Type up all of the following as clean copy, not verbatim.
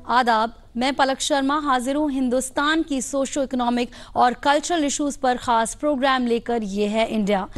आदाब, मैं पलक शर्मा हाजिर हूँ हिंदुस्तान की सोशो इकोनॉमिक और कल्चरल इश्यूज पर खास प्रोग्राम लेकर। ये है इंडिया।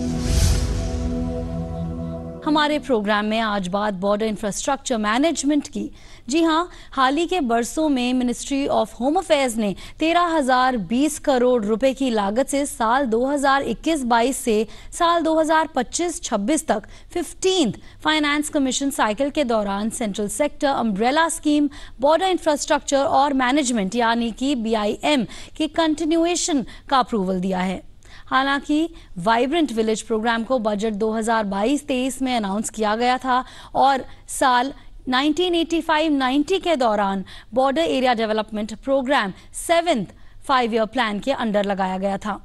हमारे प्रोग्राम में आज बात बॉर्डर इंफ्रास्ट्रक्चर मैनेजमेंट की। जी हाँ, हाल ही के बरसों में मिनिस्ट्री ऑफ होम अफेयर्स ने 13,020 करोड़ रुपए की लागत से साल 2021-22 से साल 2025-26 तक 15th फाइनेंस कमीशन साइकिल के दौरान central sector umbrella scheme border infrastructure और मैनेजमेंट यानी कि BIM के कंटिन्यूएशन का अप्रूवल दिया है। हालांकि वाइब्रेंट विलेज प्रोग्राम को बजट 2022-23 में अनाउंस किया गया था और साल 1985-90 के दौरान border area development programme 7th 5-year plan के अंडर लगाया गया था।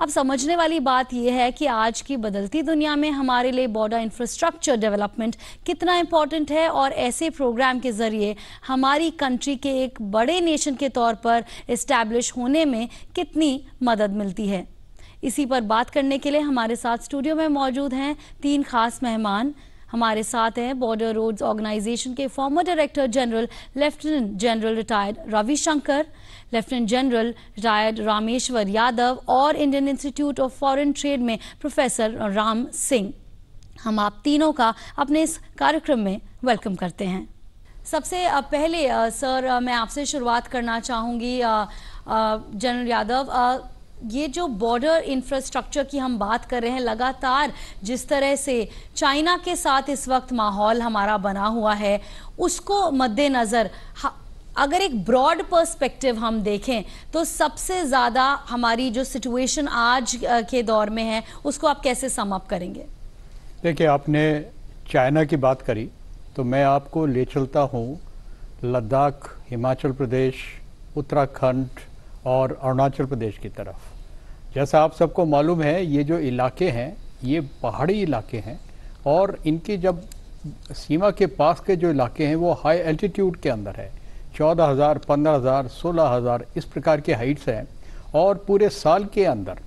अब समझने वाली बात यह है कि आज की बदलती दुनिया में हमारे लिए बॉर्डर इंफ्रास्ट्रक्चर डेवलपमेंट कितना इंपॉर्टेंट है और ऐसे प्रोग्राम के जरिए हमारी कंट्री के एक बड़े नेशन के तौर पर एस्टैब्लिश होने में कितनी मदद मिलती है। इसी पर बात करने के लिए हमारे साथ स्टूडियो में मौजूद हैं 3 खास मेहमान। हमारे साथ हैं बॉर्डर रोड्स ऑर्गेनाइजेशन के former director general lieutenant general retired Ravishankar, lieutenant general retired Rameshwar Yadav और Indian institute of foreign trade में प्रोफेसर राम सिंह। हम आप तीनों का अपने इस कार्यक्रम में वेलकम करते हैं। सबसे पहले सर, मैं आपसे शुरुआत करना चाहूँगी। जनरल यादव, ये जो बॉर्डर इंफ्रास्ट्रक्चर की हम बात कर रहे हैं, लगातार जिस तरह से चाइना के साथ इस वक्त माहौल हमारा बना हुआ है, उसको मद्देनज़र अगर एक ब्रॉड पर्सपेक्टिव हम देखें तो सबसे ज़्यादा हमारी जो सिचुएशन आज के दौर में है उसको आप कैसे सम अप करेंगे? देखिए, आपने चाइना की बात करी तो मैं आपको ले चलता हूँ लद्दाख, हिमाचल प्रदेश, उत्तराखंड और अरुणाचल प्रदेश की तरफ। जैसा आप सबको मालूम है, ये जो इलाके हैं ये पहाड़ी इलाके हैं और इनकी जब सीमा के पास के जो इलाके हैं वो हाई एल्टीट्यूड के अंदर है। 14,000, 15,000, 16,000 इस प्रकार के हाइट्स हैं और पूरे साल के अंदर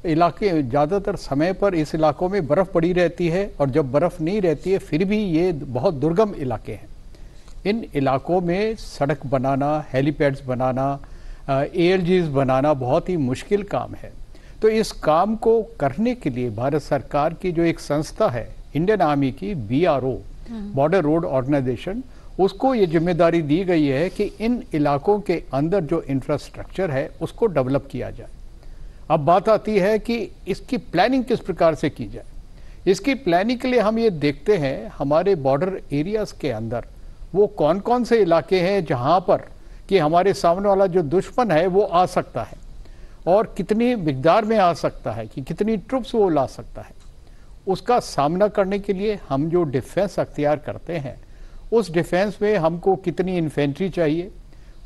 ज़्यादातर समय पर इस इलाकों में बर्फ़ पड़ी रहती है और जब बर्फ़ नहीं रहती है फिर भी ये बहुत दुर्गम इलाके हैं। इन इलाकों में सड़क बनाना, हेलीपैड्स बनाना, ALGs बनाना बहुत ही मुश्किल काम है। तो इस काम को करने के लिए भारत सरकार की जो एक संस्था है इंडियन आर्मी की, BRO बॉर्डर रोड ऑर्गेनाइजेशन, उसको ये जिम्मेदारी दी गई है कि इन इलाकों के अंदर जो इंफ्रास्ट्रक्चर है उसको डेवलप किया जाए। अब बात आती है कि इसकी प्लानिंग किस प्रकार से की जाए। इसकी प्लानिंग के लिए हम ये देखते हैं हमारे बॉर्डर एरियाज के अंदर वो कौन कौन से इलाके हैं जहाँ पर कि हमारे सामने वाला जो दुश्मन है वो आ सकता है और कितनी मिकदार में आ सकता है, कि कितनी ट्रुप्स वो ला सकता है। उसका सामना करने के लिए हम जो डिफेंस अख्तियार करते हैं उस डिफेंस में हमको कितनी इन्फेंट्री चाहिए,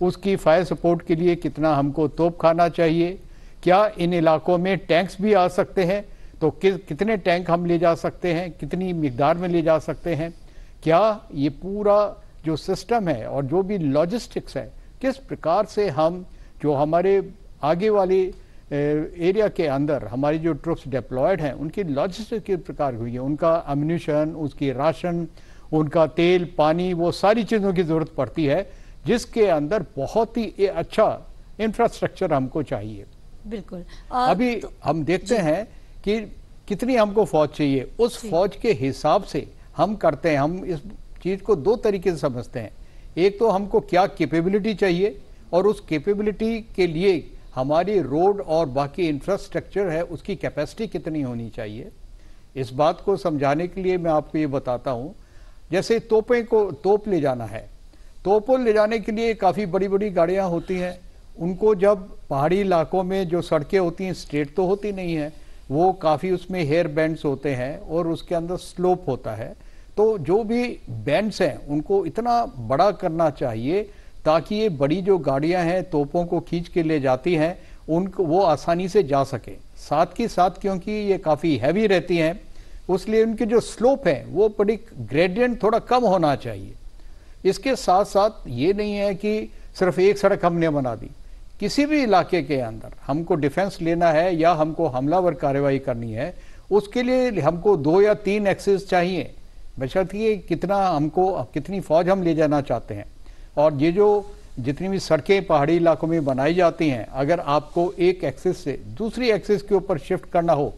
उसकी फायर सपोर्ट के लिए कितना हमको तोपखाना चाहिए, क्या इन इलाकों में टैंक्स भी आ सकते हैं तो कितने टैंक हम ले जा सकते हैं, कितनी मिकदार में ले जा सकते हैं, क्या ये पूरा जो सिस्टम है और जो भी लॉजिस्टिक्स है किस प्रकार से हम जो हमारे आगे वाली एरिया के अंदर हमारी जो ट्रुप्स डिप्लॉयड हैं उनकी लॉजिस्टिक्स किस प्रकार हुई है, उनका अम्यूनिशन, उसकी राशन, उनका तेल, पानी, वो सारी चीज़ों की ज़रूरत पड़ती है जिसके अंदर बहुत ही अच्छा इंफ्रास्ट्रक्चर हमको चाहिए। बिल्कुल। अभी हम देखते हैं कि कितनी हमको फौज चाहिए, उस फौज के हिसाब से हम करते हैं। हम इस चीज़ को 2 तरीके से समझते हैं। एक तो हमको क्या कैपेबिलिटी चाहिए और उस कैपेबिलिटी के लिए हमारी रोड और बाकी इंफ्रास्ट्रक्चर है उसकी कैपेसिटी कितनी होनी चाहिए। इस बात को समझाने के लिए मैं आपको ये बताता हूँ, जैसे तोप ले जाना है, तोपों ले जाने के लिए काफ़ी बड़ी बड़ी गाड़ियाँ होती हैं। उनको जब पहाड़ी इलाकों में जो सड़कें होती हैं स्ट्रेट तो होती नहीं है, वो काफ़ी उसमें हेयर बैंड्स होते हैं और उसके अंदर स्लोप होता है। तो जो भी बैंड्स हैं उनको इतना बड़ा करना चाहिए ताकि ये बड़ी जो गाड़ियां हैं तोपों को खींच के ले जाती हैं उनको वो आसानी से जा सके। साथ ही साथ क्योंकि ये काफ़ी हैवी रहती हैं उसलिए उनकी जो स्लोप है वो बड़ी ग्रेडियंट थोड़ा कम होना चाहिए। इसके साथ साथ ये नहीं है कि सिर्फ एक सड़क हमने बना दी। किसी भी इलाके के अंदर हमको डिफेंस लेना है या हमको हमलावर कार्रवाई करनी है, उसके लिए हमको 2 या 3 एक्सेस चाहिए, बशर्ते कितना हमको कितनी फौज हम ले जाना चाहते हैं। और ये जो जितनी भी सड़कें पहाड़ी इलाकों में बनाई जाती हैं, अगर आपको एक एक्सिस से दूसरी एक्सिस के ऊपर शिफ्ट करना हो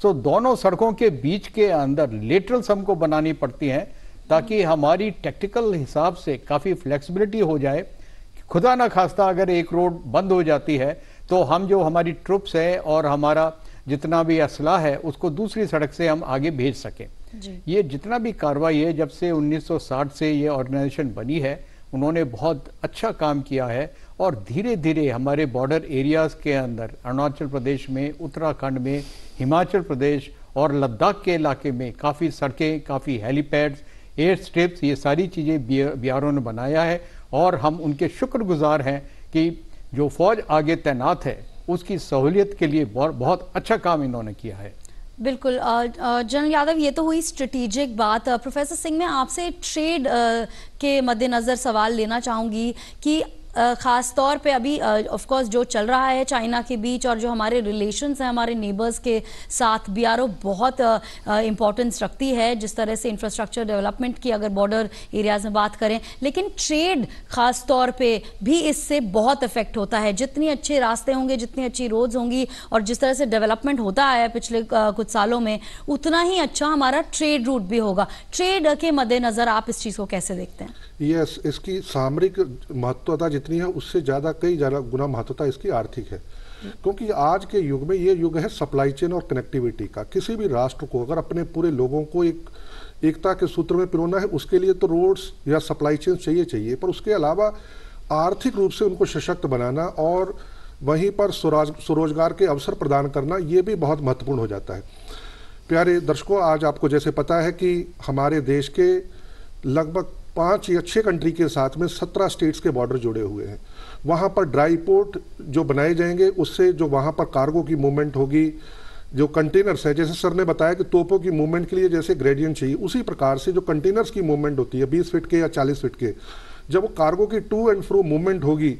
तो दोनों सड़कों के बीच के अंदर लेटरल्स हमको बनानी पड़ती हैं, ताकि हमारी टेक्निकल हिसाब से काफ़ी फ्लेक्सिबिलिटी हो जाए। खुदा ना खास्ता अगर एक रोड बंद हो जाती है तो हम जो हमारी ट्रुप्स है और हमारा जितना भी असलाह है उसको दूसरी सड़क से हम आगे भेज सकें। ये जितना भी कार्रवाई है, जब से 1960 से ये ऑर्गेनाइजेशन बनी है, उन्होंने बहुत अच्छा काम किया है और धीरे धीरे हमारे बॉर्डर एरियाज के अंदर अरुणाचल प्रदेश में, उत्तराखंड में, हिमाचल प्रदेश और लद्दाख के इलाके में काफ़ी सड़कें, काफ़ी हेलीपैड्स, एयर स्ट्रिप्स, ये सारी चीज़ें बीआरओ ने बनाया है और हम उनके शुक्रगुजार हैं कि जो फौज आगे तैनात है उसकी सहूलियत के लिए बहुत अच्छा काम इन्होंने किया है। बिल्कुल। जनरल यादव, ये तो हुई स्ट्रेटेजिक बात। प्रोफेसर सिंह, मैं आपसे ट्रेड के मद्देनज़र सवाल लेना चाहूँगी कि ख़ास तौर पे अभी ऑफ कोर्स जो चल रहा है चाइना के बीच और जो हमारे रिलेशंस हैं हमारे नेबर्स के साथ, बीआरओ बहुत इंपॉर्टेंस रखती है जिस तरह से इंफ्रास्ट्रक्चर डेवलपमेंट की अगर बॉर्डर एरियाज में बात करें, लेकिन ट्रेड ख़ास तौर पे भी इससे बहुत इफेक्ट होता है। जितनी अच्छे रास्ते होंगे, जितनी अच्छी रोड्स होंगी और जिस तरह से डेवलपमेंट होता है पिछले कुछ सालों में, उतना ही अच्छा हमारा ट्रेड रूट भी होगा। ट्रेड के मद्देनज़र आप इस चीज़ को कैसे देखते हैं? यस, इसकी सामरिक महत्वता जितनी है उससे ज़्यादा कई ज़्यादा गुना महत्वता इसकी आर्थिक है, क्योंकि आज के युग में ये युग है सप्लाई चेन और कनेक्टिविटी का। किसी भी राष्ट्र को अगर अपने पूरे लोगों को एकता के सूत्र में पिरोना है, उसके लिए तो रोड्स या सप्लाई चेन चाहिए, पर उसके अलावा आर्थिक रूप से उनको सशक्त बनाना और वहीं पर स्वरोजगार के अवसर प्रदान करना, ये भी बहुत महत्वपूर्ण हो जाता है। प्यारे दर्शकों, आज आपको जैसे पता है कि हमारे देश के लगभग 5 या 6 कंट्री के साथ में 17 स्टेट्स के बॉर्डर जुड़े हुए हैं। वहाँ पर ड्राई पोर्ट जो बनाए जाएंगे, उससे जो वहाँ पर कार्गो की मूवमेंट होगी, जो कंटेनर्स है, जैसे सर ने बताया कि तोपों की मूवमेंट के लिए जैसे ग्रेडियंट चाहिए, उसी प्रकार से जो कंटेनर्स की मूवमेंट होती है 20 फीट के या 40 फीट के, जब वो कार्गो की टू एंड फ्रो मूवमेंट होगी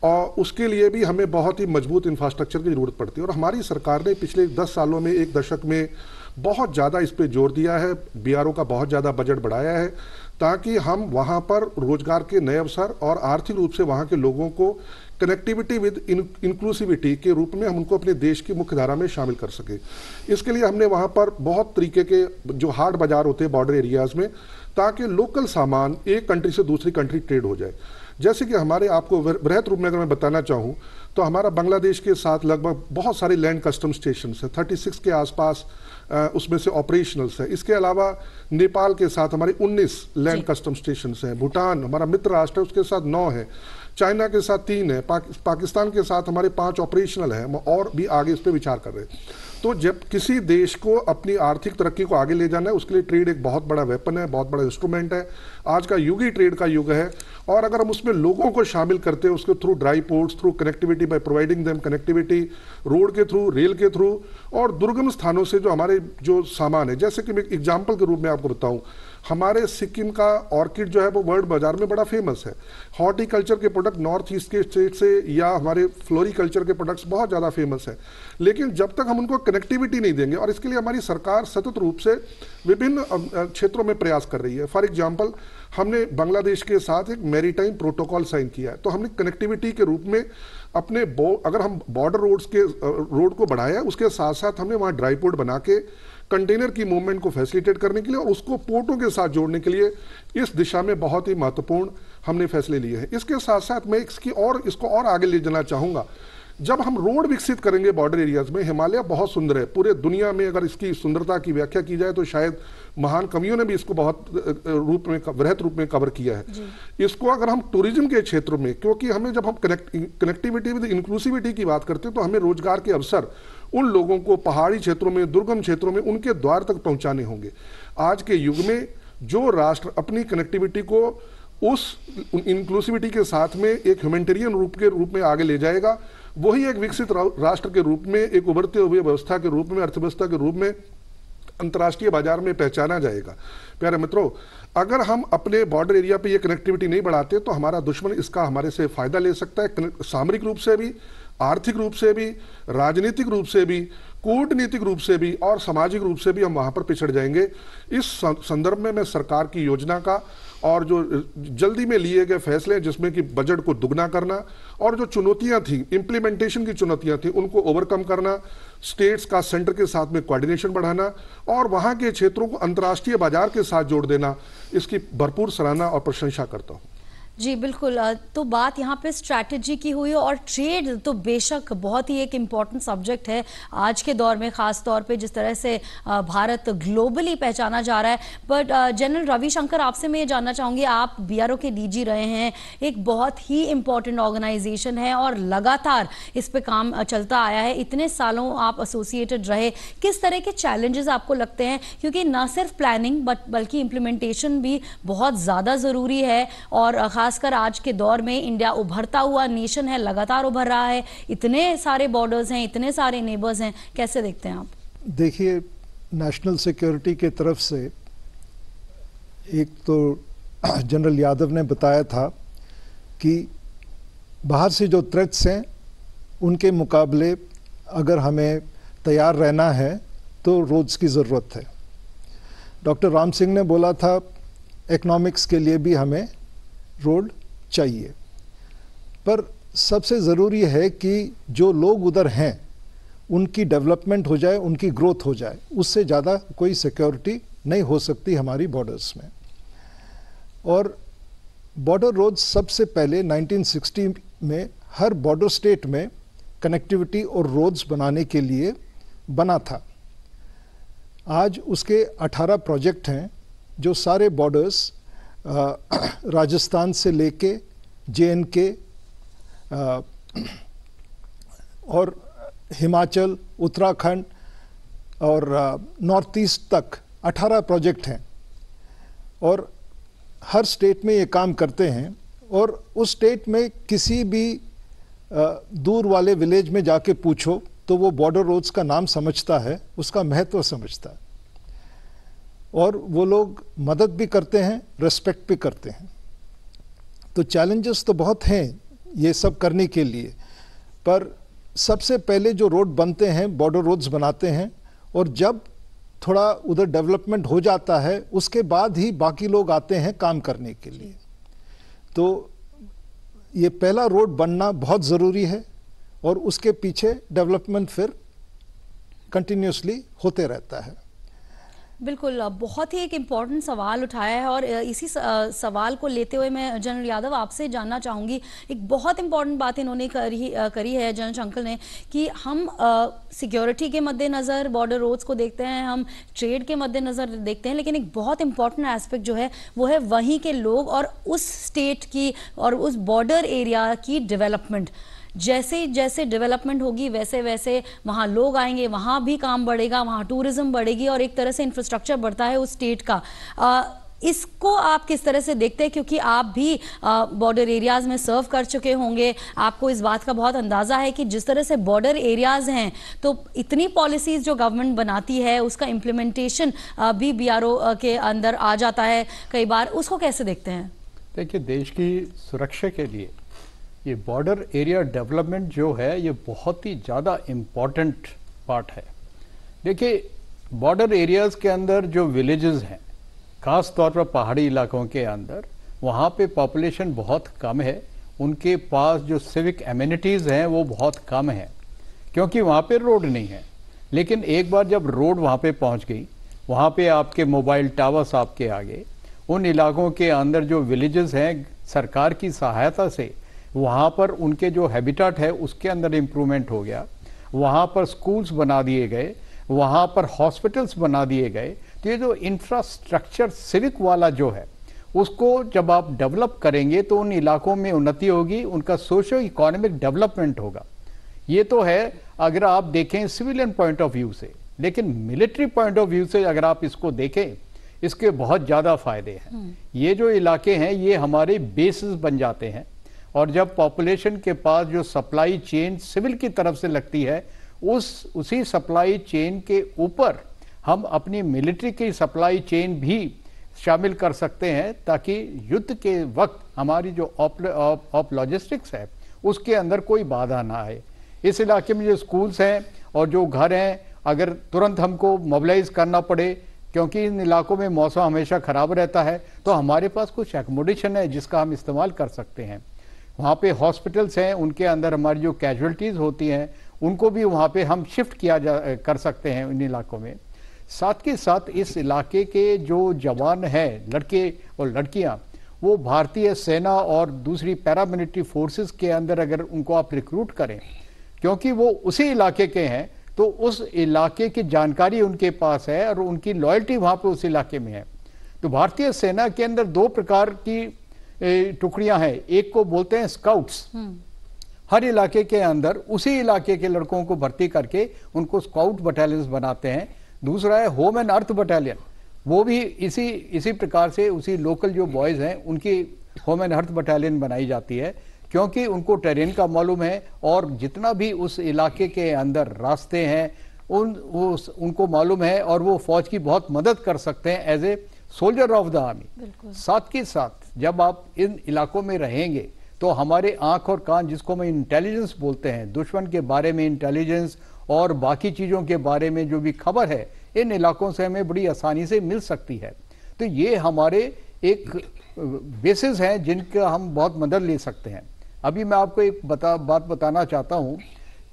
और उसके लिए भी हमें बहुत ही मजबूत इंफ्रास्ट्रक्चर की जरूरत पड़ती है। और हमारी सरकार ने पिछले 10 सालों में, एक दशक में बहुत ज़्यादा इस पर जोर दिया है, बीआरओ का बहुत ज़्यादा बजट बढ़ाया है, ताकि हम वहाँ पर रोजगार के नए अवसर और आर्थिक रूप से वहाँ के लोगों को कनेक्टिविटी विद इंक्लूसिविटी के रूप में हम उनको अपने देश की मुख्य धारा में शामिल कर सके। इसके लिए हमने वहाँ पर बहुत तरीके के जो हाट बाजार होते हैं बॉर्डर एरियाज में, ताकि लोकल सामान एक कंट्री से दूसरी कंट्री ट्रेड हो जाए। जैसे कि हमारे, आपको वृहत रूप में अगर मैं बताना चाहूँ तो हमारा बांग्लादेश के साथ लगभग बहुत सारे लैंड कस्टम स्टेशन है, 36 के आसपास उसमें से ऑपरेशनल्स है। इसके अलावा नेपाल के साथ हमारे 19 लैंड कस्टम स्टेशन हैं, भूटान हमारा मित्र राष्ट्र है, उसके साथ 9 है, चाइना के साथ 3 है, पाकिस्तान के साथ हमारे 5 ऑपरेशनल है, और भी आगे इस पर विचार कर रहे हैं। तो जब किसी देश को अपनी आर्थिक तरक्की को आगे ले जाना है, उसके लिए ट्रेड एक बहुत बड़ा वेपन है, बहुत बड़ा इंस्ट्रूमेंट है। आज का युग ही ट्रेड का युग है, और अगर हम उसमें लोगों को शामिल करते हैं, उसके through dry ports, through connectivity, by providing them connectivity, road के थ्रू, रेल के थ्रू, और दुर्गम स्थानों से जो हमारे जो सामान है, जैसे कि मैं एग्जाम्पल के रूप में आपको बताऊं, हमारे सिक्किम का ऑर्किड जो है वो वर्ल्ड बाजार में बड़ा फेमस है। हॉर्टिकल्चर के प्रोडक्ट नॉर्थ ईस्ट के स्टेट से या हमारे फ्लोरिकल्चर के प्रोडक्ट्स बहुत ज़्यादा फेमस है, लेकिन जब तक हम उनको कनेक्टिविटी नहीं देंगे, और इसके लिए हमारी सरकार सतत रूप से विभिन्न क्षेत्रों में प्रयास कर रही है। फॉर एग्जाम्पल, हमने बांग्लादेश के साथ एक मैरीटाइम प्रोटोकॉल साइन किया है, तो हमने कनेक्टिविटी के रूप में अपने अगर हम बॉर्डर रोड को बढ़ाया, उसके साथ साथ हमने वहाँ ड्राई पोर्ट बना के कंटेनर की मूवमेंट को फैसिलिटेट करने के लिए और उसको पोर्टों के साथ जोड़ने के लिए इस दिशा में बहुत ही महत्वपूर्ण हमने फैसले लिए हैं। इसके साथ साथ मैं इसको और आगे ले जाना चाहूँगा। जब हम रोड विकसित करेंगे बॉर्डर एरियाज में, हिमालय बहुत सुंदर है, पूरे दुनिया में अगर इसकी सुंदरता की व्याख्या की जाए तो शायद महान कवियों ने भी इसको बहुत वृहत रूप में कवर किया है। इसको अगर हम टूरिज्म के क्षेत्रों में, क्योंकि हमें जब हम कनेक्टिविटी विद इंक्लूसिविटी की बात करते हैं तो हमें रोजगार के अवसर उन लोगों को पहाड़ी क्षेत्रों में, दुर्गम क्षेत्रों में उनके द्वार तक पहुंचाने होंगे। आज के युग में जो राष्ट्र अपनी कनेक्टिविटी को उस इंक्लूसिविटी के साथ में एक ह्यूमैनिटेरियन रूप में आगे ले जाएगा, वही एक विकसित राष्ट्र के रूप में, एक उभरते हुए व्यवस्था के रूप में, अर्थव्यवस्था के रूप में अंतर्राष्ट्रीय बाजार में पहचाना जाएगा। प्यारे मित्रों, अगर हम अपने बॉर्डर एरिया पे ये कनेक्टिविटी नहीं बढ़ाते तो हमारा दुश्मन इसका हमारे से फायदा ले सकता है, सामरिक रूप से भी, आर्थिक रूप से भी, राजनीतिक रूप से भी, कूटनीतिक रूप से भी और सामाजिक रूप से भी हम वहां पर पिछड़ जाएंगे। इस संदर्भ में मैं सरकार की योजना का और जो जल्दी में लिए गए फैसले हैं जिसमें कि बजट को दुगना करना और जो चुनौतियां थी, इंप्लीमेंटेशन की चुनौतियां थी, उनको ओवरकम करना, स्टेट्स का सेंटर के साथ में कोऑर्डिनेशन बढ़ाना और वहां के क्षेत्रों को अंतर्राष्ट्रीय बाजार के साथ जोड़ देना, इसकी भरपूर सराहना और प्रशंसा करता हूं। जी बिल्कुल, तो बात यहाँ पे स्ट्रैटेजी की हुई और ट्रेड तो बेशक बहुत ही एक इम्पॉर्टेंट सब्जेक्ट है आज के दौर में, ख़ास तौर पे जिस तरह से भारत ग्लोबली पहचाना जा रहा है। बट जनरल रविशंकर, आपसे मैं ये जानना चाहूँगी, आप बीआरओ के डीजी रहे हैं, एक बहुत ही इम्पॉर्टेंट ऑर्गेनाइजेशन है और लगातार इस पे काम चलता आया है, इतने सालों आप एसोसिएटेड रहे, किस तरह के चैलेंजेस आपको लगते हैं? क्योंकि ना सिर्फ प्लानिंग बल्कि इम्प्लीमेंटेशन भी बहुत ज़्यादा ज़रूरी है और खासकर आज के दौर में इंडिया उभरता हुआ नेशन है, लगातार उभर रहा है, इतने सारे बॉर्डर्स हैं, इतने सारे नेबर्स हैं, कैसे देखते हैं आप? देखिए, नेशनल सिक्योरिटी के तरफ से एक तो जनरल यादव ने बताया था कि बाहर से जो थ्रेट्स हैं उनके मुकाबले अगर हमें तैयार रहना है तो रोड्स की ज़रूरत है। डॉक्टर राम सिंह ने बोला था इकोनॉमिक्स के लिए भी हमें रोड चाहिए, पर सबसे ज़रूरी है कि जो लोग उधर हैं उनकी डेवलपमेंट हो जाए, उनकी ग्रोथ हो जाए, उससे ज़्यादा कोई सिक्योरिटी नहीं हो सकती हमारी बॉर्डर्स में। और बॉर्डर रोड्स सबसे पहले 1960 में हर बॉर्डर स्टेट में कनेक्टिविटी और रोड्स बनाने के लिए बना था। आज उसके 18 प्रोजेक्ट हैं जो सारे बॉर्डर्स राजस्थान से लेके JNK और हिमाचल, उत्तराखंड और नॉर्थ ईस्ट तक 18 प्रोजेक्ट हैं और हर स्टेट में ये काम करते हैं। और उस स्टेट में किसी भी दूर वाले विलेज में जाके पूछो तो वो बॉर्डर रोड्स का नाम समझता है, उसका महत्व समझता है और वो लोग मदद भी करते हैं, रेस्पेक्ट भी करते हैं। तो चैलेंजेस तो बहुत हैं ये सब करने के लिए, पर सबसे पहले जो रोड बनते हैं बॉर्डर रोड्स बनाते हैं और जब थोड़ा उधर डेवलपमेंट हो जाता है उसके बाद ही बाकी लोग आते हैं काम करने के लिए। तो ये पहला रोड बनना बहुत ज़रूरी है और उसके पीछे डेवलपमेंट फिर कंटिन्यूसली होते रहता है। बिल्कुल, बहुत ही एक इम्पॉर्टेंट सवाल उठाया है और इसी सवाल को लेते हुए मैं जनरल यादव आपसे जानना चाहूँगी, एक बहुत इम्पॉर्टेंट बात इन्होंने करी है जनरल शंकर ने कि हम सिक्योरिटी के मद्देनज़र बॉर्डर रोड्स को देखते हैं, हम ट्रेड के मद्देनज़र देखते हैं, लेकिन एक बहुत इम्पॉर्टेंट एस्पेक्ट जो है वो है वहीं के लोग और उस स्टेट की और उस बॉर्डर एरिया की डेवलपमेंट। जैसे जैसे डेवलपमेंट होगी वैसे वैसे वहाँ लोग आएंगे, वहाँ भी काम बढ़ेगा, वहाँ टूरिज्म बढ़ेगी और एक तरह से इंफ्रास्ट्रक्चर बढ़ता है उस स्टेट का। इसको आप किस तरह से देखते हैं? क्योंकि आप भी बॉर्डर एरियाज़ में सर्व कर चुके होंगे, आपको इस बात का बहुत अंदाज़ा है कि जिस तरह से बॉर्डर एरियाज़ हैं तो इतनी पॉलिसीज़ जो गवर्नमेंट बनाती है उसका इम्प्लीमेंटेशन भी बीआरओ के अंदर आ जाता है कई बार, उसको कैसे देखते हैं? देखिए, देश की सुरक्षा के लिए ये बॉर्डर एरिया डेवलपमेंट जो है ये बहुत ही ज़्यादा इम्पॉर्टेंट पार्ट है। देखिए, बॉर्डर एरियाज़ के अंदर जो विलेजेस हैं, ख़ास तौर पर पहाड़ी इलाकों के अंदर, वहाँ पे पॉपुलेशन बहुत कम है, उनके पास जो सिविक एमिनिटीज़ हैं वो बहुत कम है क्योंकि वहाँ पे रोड नहीं है। लेकिन एक बार जब रोड वहाँ पे पहुँच गई, वहाँ पे आपके मोबाइल टावर्स आपके आगे, उन इलाकों के अंदर जो विलेजेस हैं सरकार की सहायता से वहाँ पर उनके जो हैबिटेट है उसके अंदर इम्प्रूवमेंट हो गया, वहाँ पर स्कूल्स बना दिए गए, वहाँ पर हॉस्पिटल्स बना दिए गए। तो ये जो इंफ्रास्ट्रक्चर सिविक वाला जो है उसको जब आप डेवलप करेंगे तो उन इलाकों में उन्नति होगी, उनका सोशो इकोनॉमिक डेवलपमेंट होगा। ये तो है अगर आप देखें सिविलियन पॉइंट ऑफ व्यू से, लेकिन मिलिट्री पॉइंट ऑफ व्यू से अगर आप इसको देखें इसके बहुत ज़्यादा फायदे हैं। ये जो इलाके हैं ये हमारे बेसिस बन जाते हैं और जब पॉपुलेशन के पास जो सप्लाई चेन सिविल की तरफ से लगती है उसी सप्लाई चेन के ऊपर हम अपनी मिलिट्री की सप्लाई चेन भी शामिल कर सकते हैं ताकि युद्ध के वक्त हमारी जो ऑप लॉजिस्टिक्स है उसके अंदर कोई बाधा ना आए। इस इलाके में जो स्कूल्स हैं और जो घर हैं अगर तुरंत हमको मोबिलाइज करना पड़े, क्योंकि इन इलाकों में मौसम हमेशा ख़राब रहता है, तो हमारे पास कुछ एकोमोडेशन है जिसका हम इस्तेमाल कर सकते हैं। वहाँ पे हॉस्पिटल्स हैं, उनके अंदर हमारी जो कैजुअल्टीज़ होती हैं उनको भी वहाँ पे हम शिफ्ट कर सकते हैं इन इलाकों में। साथ के साथ इस इलाके के जो जवान हैं, लड़के और लड़कियाँ, वो भारतीय सेना और दूसरी पैरामिलिट्री फोर्सेस के अंदर अगर उनको आप रिक्रूट करें, क्योंकि वो उसी इलाके के हैं, तो उस इलाके की जानकारी उनके पास है और उनकी लॉयल्टी वहाँ पे उस इलाके में है। तो भारतीय सेना के अंदर दो प्रकार की टुकड़ियां हैं। एक को बोलते हैं स्काउट्स, हर इलाके के अंदर उसी इलाके के लड़कों को भर्ती करके उनको स्काउट बटालियंस बनाते हैं। दूसरा है होम एंड अर्थ बटालियन, वो भी इसी प्रकार से उसी लोकल जो बॉयज हैं उनकी होम एंड अर्थ बटालियन बनाई जाती है, क्योंकि उनको टेरेन का मालूम है और जितना भी उस इलाके के अंदर रास्ते हैं उनको मालूम है और वो फौज की बहुत मदद कर सकते हैं as a soldier of the army. साथ के साथ जब आप इन इलाकों में रहेंगे तो हमारे आंख और कान, जिसको हम इंटेलिजेंस बोलते हैं, दुश्मन के बारे में इंटेलिजेंस और बाकी चीज़ों के बारे में जो भी खबर है, इन इलाकों से हमें बड़ी आसानी से मिल सकती है। तो ये हमारे एक बेसिस हैं जिनका हम बहुत मदद ले सकते हैं। अभी मैं आपको एक बात बताना चाहता हूँ।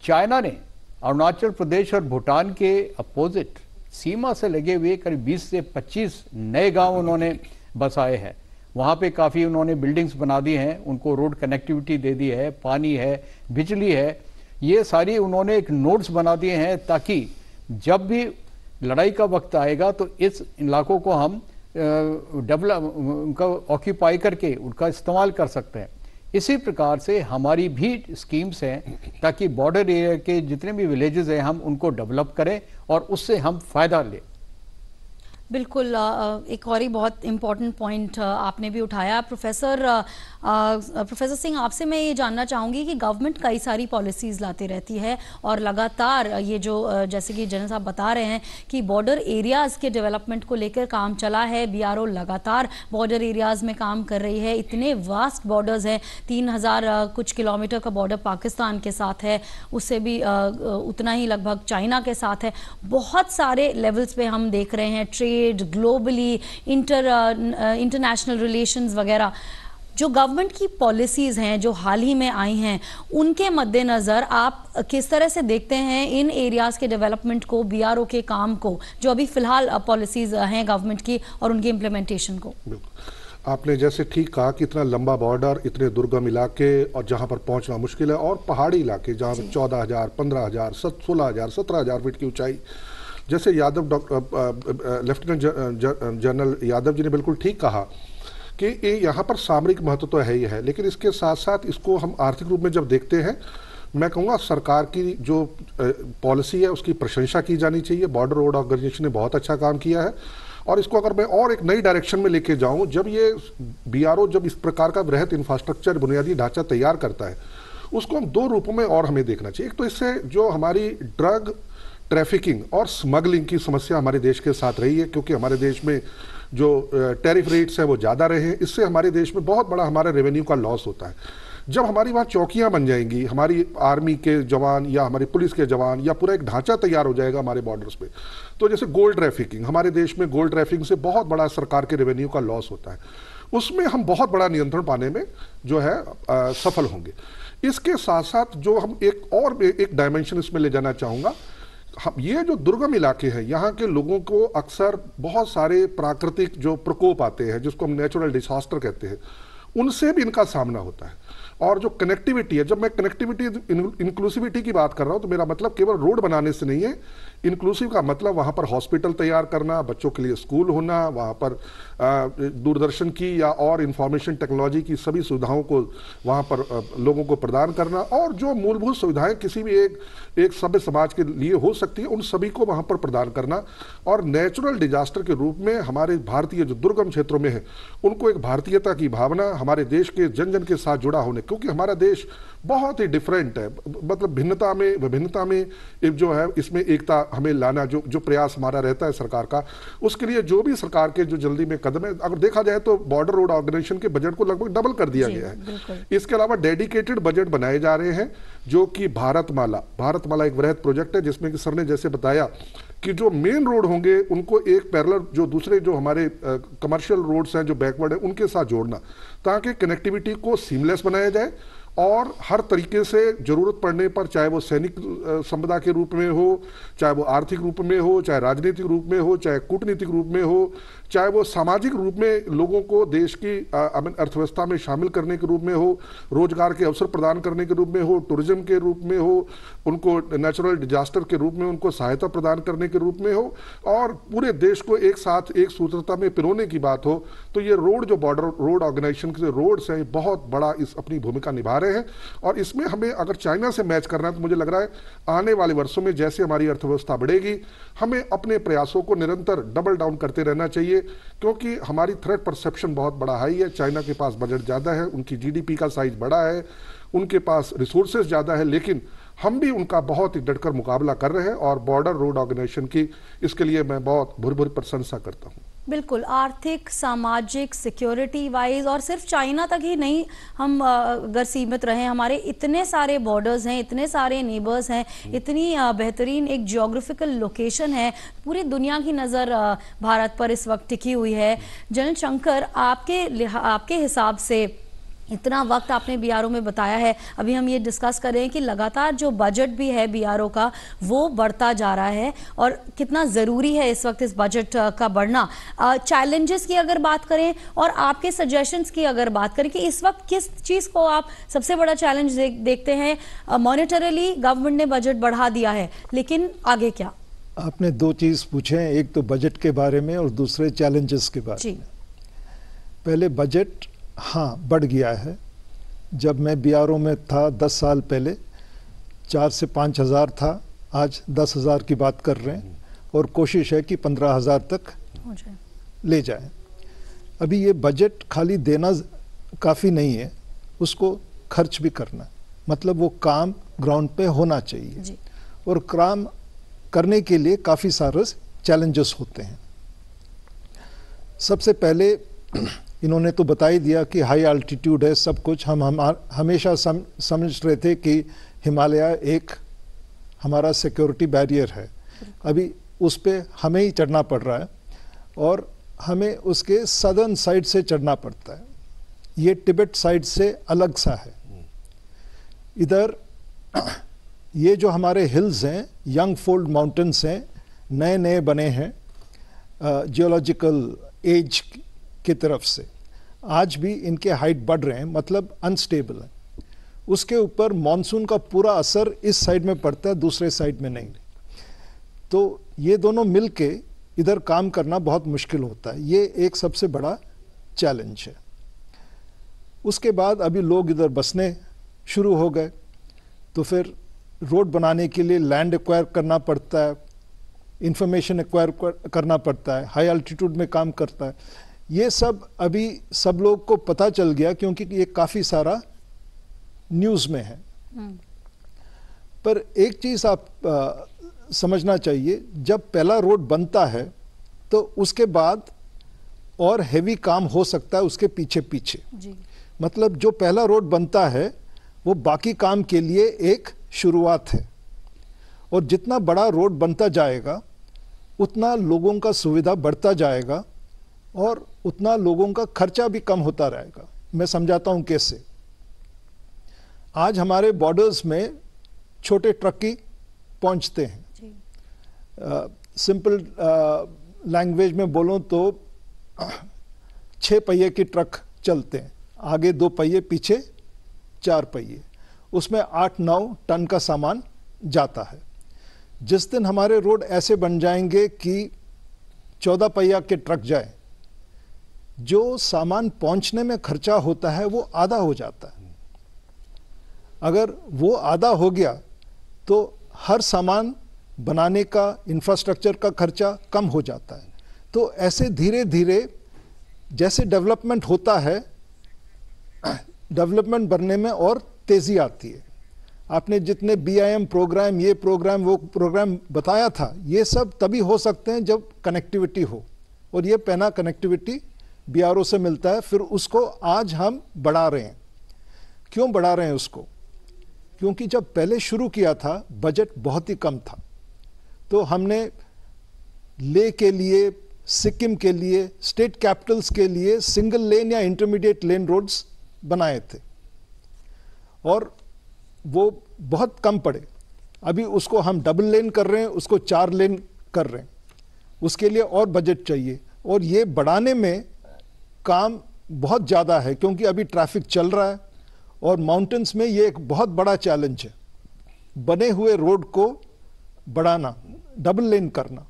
चाइना ने अरुणाचल प्रदेश और भूटान के अपोजिट सीमा से लगे हुए करीब 20 से 25 नए गांव उन्होंने बसाए हैं। वहाँ पे काफ़ी उन्होंने बिल्डिंग्स बना दी हैं, उनको रोड कनेक्टिविटी दे दी है, पानी है, बिजली है, ये सारी उन्होंने एक नोड्स बना दिए हैं ताकि जब भी लड़ाई का वक्त आएगा तो इस इलाकों को हम उनका ऑक्यूपाई करके उनका इस्तेमाल कर सकते हैं। इसी प्रकार से हमारी भी स्कीम्स हैं ताकि बॉर्डर एरिया के जितने भी विलेजेस हैं हम उनको डेवलप करें और उससे हम फायदा लें। बिल्कुल, एक और ही बहुत इम्पॉर्टेंट पॉइंट आपने भी उठाया प्रोफेसर सिंह, आपसे मैं ये जानना चाहूँगी कि गवर्नमेंट कई सारी पॉलिसीज़ लाती रहती है और लगातार ये जो जैसे कि जनरल साहब बता रहे हैं कि बॉर्डर एरियाज़ के डेवलपमेंट को लेकर काम चला है। बीआरओ लगातार बॉर्डर एरियाज़ में काम कर रही है। इतने वास्ट बॉर्डर्स हैं, 3000 कुछ किलोमीटर का बॉर्डर पाकिस्तान के साथ है, उससे भी उतना ही लगभग चाइना के साथ है। बहुत सारे लेवल्स पे हम देख रहे हैं, ट्रेड, ग्लोबली, इंटरनेशनल रिलेशंस वगैरह। जो गवर्नमेंट की पॉलिसीज़ हैं जो हाल ही में आई हैं, उनके मद्देनज़र आप किस तरह से देखते हैं इन एरियाज़ के डेवलपमेंट को, बीआरओ के काम को, जो अभी फ़िलहाल पॉलिसीज़ हैं गवर्नमेंट की, और उनकी इम्प्लीमेंटेशन को? आपने जैसे ठीक कहा कि इतना लंबा बॉर्डर, इतने दुर्गम इलाके और जहां पर पहुंचना मुश्किल है, और पहाड़ी इलाके जहां 14,000, 15,000, 16,000, 17,000 फीट की ऊंचाई। जैसे लेफ्टिनेंट जनरल यादव जी ने बिल्कुल ठीक कहा कि ये यहाँ पर सामरिक महत्व तो है ही है, लेकिन इसके साथ साथ इसको हम आर्थिक रूप में जब देखते हैं, मैं कहूँगा सरकार की जो पॉलिसी है उसकी प्रशंसा की जानी चाहिए। बॉर्डर रोड ऑर्गेनाइजेशन ने बहुत अच्छा काम किया है, और इसको अगर मैं और एक नई डायरेक्शन में लेके जाऊँ, जब ये बीआरओ जब इस प्रकार का वृहत इंफ्रास्ट्रक्चर, बुनियादी ढांचा तैयार करता है, उसको हम दो रूपों में और हमें देखना चाहिए। एक तो इससे जो हमारी ड्रग ट्रैफिकिंग और स्मगलिंग की समस्या हमारे देश के साथ रही है, क्योंकि हमारे देश में जो टैरिफ रेट्स हैं वो ज़्यादा रहे हैं, इससे हमारे देश में बहुत बड़ा हमारे रेवेन्यू का लॉस होता है। जब हमारी वहाँ चौकियाँ बन जाएंगी, हमारी आर्मी के जवान या हमारी पुलिस के जवान, या पूरा एक ढांचा तैयार हो जाएगा हमारे बॉर्डर्स पे, तो जैसे गोल्ड ट्रैफिकिंग, हमारे देश में गोल्ड ट्रैफिकिंग से बहुत बड़ा सरकार के रेवेन्यू का लॉस होता है, उसमें हम बहुत बड़ा नियंत्रण पाने में जो है सफल होंगे। इसके साथ साथ जो हम एक डायमेंशन इसमें ले जाना चाहूँगा, ये जो दुर्गम इलाके हैं, यहाँ के लोगों को अक्सर बहुत सारे प्राकृतिक जो प्रकोप आते हैं, जिसको हम नेचुरल डिजास्टर कहते हैं, उनसे भी इनका सामना होता है। और जो कनेक्टिविटी है, जब मैं कनेक्टिविटी इंक्लूसिविटी की बात कर रहा हूँ, तो मेरा मतलब केवल रोड बनाने से नहीं है। इंक्लूसिव का मतलब वहाँ पर हॉस्पिटल तैयार करना, बच्चों के लिए स्कूल होना, वहाँ पर दूरदर्शन की या और इंफॉर्मेशन टेक्नोलॉजी की सभी सुविधाओं को वहाँ पर लोगों को प्रदान करना, और जो मूलभूत सुविधाएं किसी भी एक सभ्य समाज के लिए हो सकती है, उन सभी को वहाँ पर प्रदान करना। और नेचुरल डिजास्टर के रूप में हमारे भारतीय जो दुर्गम क्षेत्रों में है, उनको एक भारतीयता की भावना, हमारे देश के जन जन के साथ जुड़ा बड़ा होने, क्योंकि हमारा देश बहुत ही डिफरेंट है, मतलब भिन्नता में विभिन्नता में जो है इसमें एकता हमें लाना, जो प्रयास हमारा रहता है सरकार का, उसके लिए जो भी सरकार के जो जल्दी में कदम है, अगर देखा जाए तो बॉर्डर रोड ऑर्गेनाइजेशन के बजट को लगभग डबल कर दिया गया है। इसके अलावा डेडिकेटेड बजट बनाए जा रहे हैं, जो कि भारतमाला एक वृहद प्रोजेक्ट है, जिसमें कि सर ने जैसे बताया कि जो मेन रोड होंगे उनको एक पैरेलल जो दूसरे जो हमारे कमर्शियल रोड्स हैं जो बैकवर्ड है उनके साथ जोड़ना, ताकि कनेक्टिविटी को सीमलेस बनाया जाए और हर तरीके से जरूरत पड़ने पर, चाहे वो सैनिक संपदा के रूप में हो, चाहे वो आर्थिक रूप में हो, चाहे राजनीतिक रूप में हो, चाहे कूटनीतिक रूप में हो, चाहे वो सामाजिक रूप में लोगों को देश की अर्थव्यवस्था में शामिल करने के रूप में हो, रोजगार के अवसर प्रदान करने के रूप में हो, टूरिज्म के रूप में हो, उनको नेचुरल डिजास्टर के रूप में उनको सहायता प्रदान करने के रूप में हो, और पूरे देश को एक साथ एक सूत्रता में पिरोने की बात हो, तो ये रोड जो बॉर्डर रोड ऑर्गेनाइजेशन के रोड्स हैं बहुत बड़ा इस अपनी भूमिका निभा रहे हैं। और इसमें हमें अगर चाइना से मैच करना है तो मुझे लग रहा है आने वाले वर्षों में जैसे हमारी अर्थव्यवस्था बढ़ेगी, हमें अपने प्रयासों को निरंतर डबल डाउन करते रहना चाहिए, क्योंकि हमारी थ्रेट परसेप्शन बहुत बड़ा हाई है। चाइना के पास बजट ज़्यादा है, उनकी जीडीपी का साइज बड़ा है, उनके पास रिसोर्सेज ज़्यादा है, लेकिन हम भी उनका बहुत ही डटकर मुकाबला कर रहे हैं, और बॉर्डर रोड ऑर्गेनाइजेशन की इसके लिए मैं बहुत भुरभुर प्रशंसा करता हूँ। बिल्कुल, आर्थिक, सामाजिक, सिक्योरिटी वाइज, और सिर्फ चाइना तक ही नहीं हम अगर सीमित रहे, हमारे इतने सारे बॉर्डर्स हैं, इतने सारे नेबर्स हैं, इतनी बेहतरीन एक जियोग्राफिकल लोकेशन है, पूरी दुनिया की नज़र भारत पर इस वक्त टिकी हुई है। जनरल शंकर, आपके हिसाब से इतना वक्त आपने बीआरओ में बताया है, अभी हम ये डिस्कस कर रहे हैं कि लगातार जो बजट भी है बीआरओ का वो बढ़ता जा रहा है, और कितना ज़रूरी है इस वक्त इस बजट का बढ़ना। चैलेंजेस की अगर बात करें और आपके सजेशंस की अगर बात करें कि इस वक्त किस चीज़ को आप सबसे बड़ा चैलेंज देखते हैं? मॉनेटरली गवर्नमेंट ने बजट बढ़ा दिया है, लेकिन आगे क्या? आपने दो चीज़ पूछे हैं, एक तो बजट के बारे में और दूसरे चैलेंजेस के बारे में। पहले बजट, हाँ, बढ़ गया है। जब मैं बीआरओ में था 10 साल पहले 4 से 5 हज़ार था, आज 10 हज़ार की बात कर रहे हैं, और कोशिश है कि 15 हज़ार तक ले जाएं। अभी ये बजट खाली देना काफ़ी नहीं है, उसको खर्च भी करना, मतलब वो काम ग्राउंड पे होना चाहिए जी। और काम करने के लिए काफ़ी सारे चैलेंजेस होते हैं। सबसे पहले इन्होंने तो बता ही दिया कि हाई अल्टीट्यूड है सब कुछ। हम हमेशा समझ रहे थे कि हिमालय एक हमारा सिक्योरिटी बैरियर है, अभी उस पे हमें ही चढ़ना पड़ रहा है, और हमें उसके सदर्न साइड से चढ़ना पड़ता है। ये तिब्बत साइड से अलग सा है। इधर ये जो हमारे हिल्स हैं, यंग फोल्ड माउंटेन्स हैं, नए नए बने हैं जियोलॉजिकल एज की तरफ से, आज भी इनके हाइट बढ़ रहे हैं, मतलब अनस्टेबल है। उसके ऊपर मॉनसून का पूरा असर इस साइड में पड़ता है, दूसरे साइड में नहीं। तो ये दोनों मिलके इधर काम करना बहुत मुश्किल होता है, ये एक सबसे बड़ा चैलेंज है। उसके बाद अभी लोग इधर बसने शुरू हो गए, तो फिर रोड बनाने के लिए लैंड एक्वायर करना पड़ता है, इंफॉर्मेशन एक्वायर करना पड़ता है, हाई अल्टीट्यूड में काम करता है। ये सब अभी सब लोग को पता चल गया, क्योंकि ये काफ़ी सारा न्यूज़ में है। पर एक चीज़ आप समझना चाहिए, जब पहला रोड बनता है तो उसके बाद और हैवी काम हो सकता है उसके पीछे पीछे जी। मतलब जो पहला रोड बनता है वो बाकी काम के लिए एक शुरुआत है, और जितना बड़ा रोड बनता जाएगा उतना लोगों का सुविधा बढ़ता जाएगा, और उतना लोगों का खर्चा भी कम होता रहेगा। मैं समझाता हूं कैसे। आज हमारे बॉर्डर्स में छोटे ट्रक ही पहुंचते हैं। सिंपल लैंग्वेज में बोलूं तो 6 पहिए की ट्रक चलते हैं, आगे 2 पहिए, पीछे 4 पहिए, उसमें 8-9 टन का सामान जाता है। जिस दिन हमारे रोड ऐसे बन जाएंगे कि 14 पहिया के ट्रक जाए, जो सामान पहुंचने में खर्चा होता है वो आधा हो जाता है। अगर वो आधा हो गया तो हर सामान बनाने का, इंफ्रास्ट्रक्चर का खर्चा कम हो जाता है। तो ऐसे धीरे धीरे जैसे डेवलपमेंट होता है, डेवलपमेंट बनने में और तेजी आती है। आपने जितने BIM प्रोग्राम, ये प्रोग्राम, वो प्रोग्राम बताया था, ये सब तभी हो सकते हैं जब कनेक्टिविटी हो, और ये पहला कनेक्टिविटी BRO से मिलता है। फिर उसको आज हम बढ़ा रहे हैं। क्यों बढ़ा रहे हैं उसको? क्योंकि जब पहले शुरू किया था बजट बहुत ही कम था, तो हमने ले के लिए, सिक्किम के लिए, स्टेट कैपिटल्स के लिए सिंगल लेन या इंटरमीडिएट लेन रोड्स बनाए थे और वो बहुत कम पड़े। अभी उसको हम डबल लेन कर रहे हैं, उसको 4 लेन कर रहे हैं। उसके लिए और बजट चाहिए, और ये बढ़ाने में काम बहुत ज़्यादा है क्योंकि अभी ट्रैफिक चल रहा है और माउंटेन्स में ये एक बहुत बड़ा चैलेंज है, बने हुए रोड को बढ़ाना, डबल लेन करना।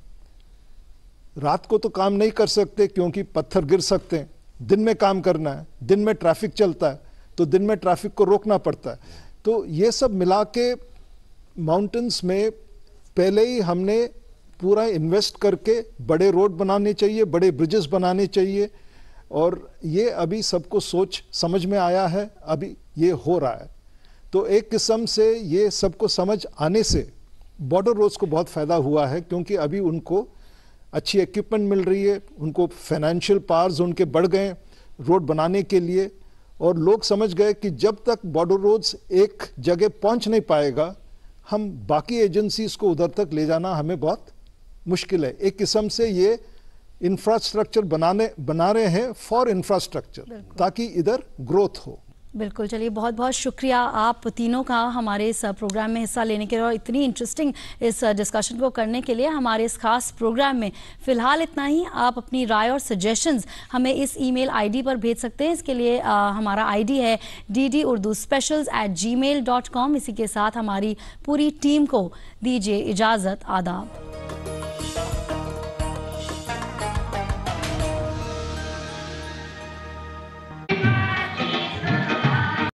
रात को तो काम नहीं कर सकते क्योंकि पत्थर गिर सकते हैं, दिन में काम करना है, दिन में ट्रैफिक चलता है तो दिन में ट्रैफिक को रोकना पड़ता है। तो ये सब मिला के माउंटेन्स में पहले ही हमने पूरा इन्वेस्ट करके बड़े रोड बनाने चाहिए, बड़े ब्रिजेस बनाने चाहिए, और ये अभी सबको सोच समझ में आया है, अभी ये हो रहा है। तो एक किस्म से ये सबको समझ आने से बॉर्डर रोड्स को बहुत फ़ायदा हुआ है क्योंकि अभी उनको अच्छी इक्विपमेंट मिल रही है, उनको फाइनेंशियल पावर्स उनके बढ़ गए रोड बनाने के लिए, और लोग समझ गए कि जब तक बॉर्डर रोड्स एक जगह पहुंच नहीं पाएगा, हम बाकी एजेंसीज को उधर तक ले जाना हमें बहुत मुश्किल है। एक किस्म से ये इंफ्रास्ट्रक्चर बना रहे हैं फॉर इंफ्रास्ट्रक्चर, ताकि इधर ग्रोथ हो। बिल्कुल, चलिए बहुत बहुत शुक्रिया आप तीनों का हमारे इस प्रोग्राम में हिस्सा लेने के लिए और इतनी इंटरेस्टिंग इस डिस्कशन को करने के लिए हमारे इस खास प्रोग्राम में। फिलहाल इतना ही। आप अपनी राय और सजेशंस हमें इस ईमेल आईडी पर भेज सकते हैं। इसके लिए हमारा आईडी है ddurduspecials@gmail.com। इसी के साथ हमारी पूरी टीम को दीजिए इजाज़त। आदाब।